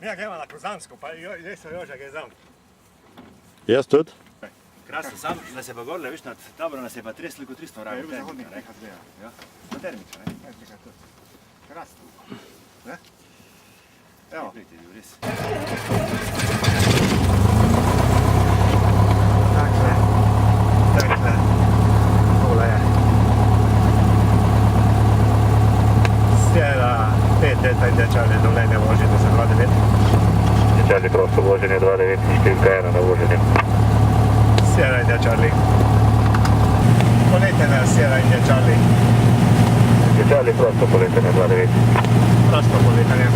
Ja gremo na Kozansko, pa jaz sem Joža Gezam. Jaz tudi? Krasno, sam nas je pa gorle, viš, nad taboro nas je pa 30 kot 300 vragi. Ja, zahodnik reka zgleda. Ja, na termiča, ne? Krasno. Ne? Evo. Vidite, je res. Takle. Tole je. Sjera 5 leta in dečali dovoljene vožnje za 2.9. Dečali prosto voženje 2.9, številka 1 na voženje. Sjera in dečali. Polete na Sjera in dečali. Dečali prosto poletanje 2.9. Prosto poletanje.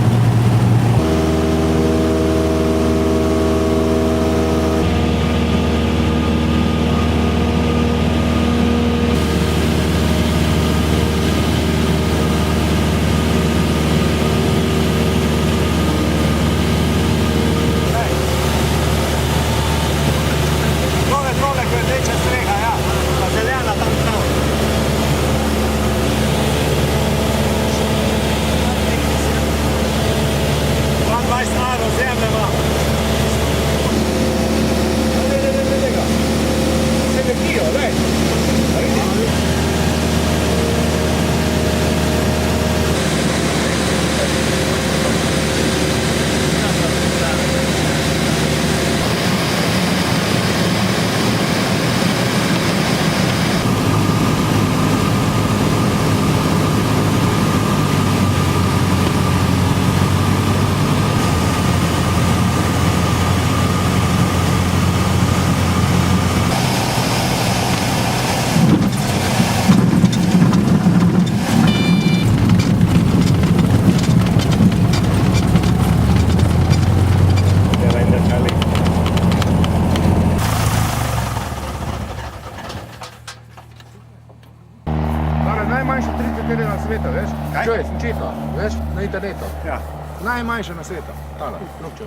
Najmanjša 3 na svetu, veš? Kaj? Čuj, sem čital, veš, na internetu. Ja. Najmanjša na svetu. Tale, lukčo.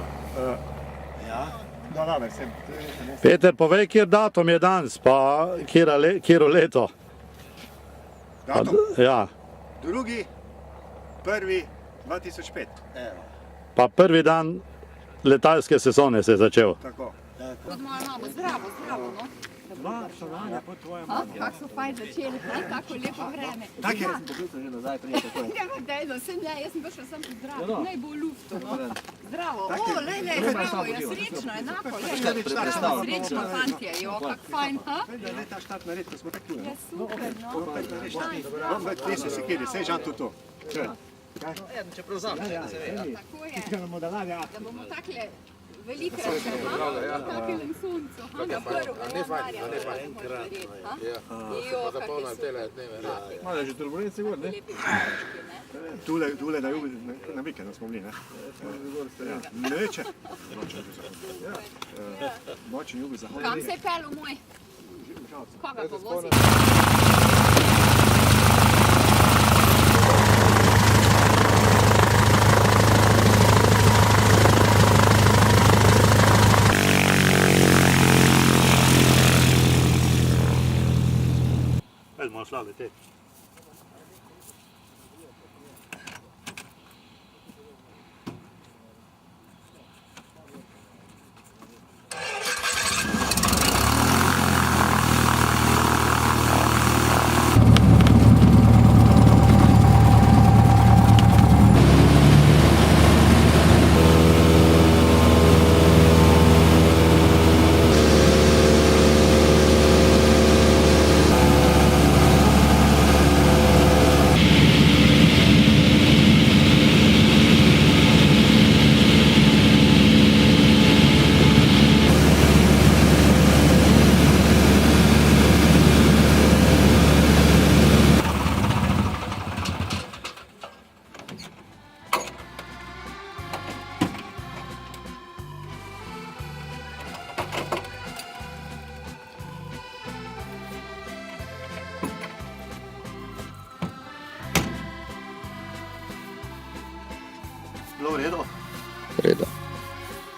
Ja. No, dobro, sem. Peter, povej, kjer datum je danes, pa kjero leto? Datum? Ja, 2.1.2005. Evo. pa prvi dan letalske sezone se je začel. Tako. Od moja mama, zdravo, zdravo, no. Po tvojem. Kako so fajn začeli, tako lepo vreme. Tak je. Ja, daj, no, sem ja, jaz sem prišla sem pozdraviti, naj bo lufto, no. Zdravo, zdravo, ja, srečno, enako, zdravo, srečno, fantje, jo, kak fajn, ha? Ne, ta štart nared, ko smo tako. Ja, super, no. Bom več ti se sekiri, sej žan tu to. Čeprav zavče, da se ve. Tako je, da bomo takle velikrat še, ha? V takelem soncu, ha? Na 1. januarja, ne bomo verjeti, ha? Jo, kak je super. Malo je že turbulence gor, ne? Lepi prijateljki, ne? Tule na jugu, na vikendu smo bili, ne? Neče. Močen jugu zahodni. Kam se je pelil moj? Koga bo vozil? Bomo šla leteti. Bilo v redu? Redo.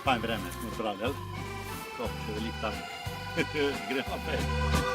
Fajn vreme smo zbrali, jel? To, še veliko tam. Gremo naprej.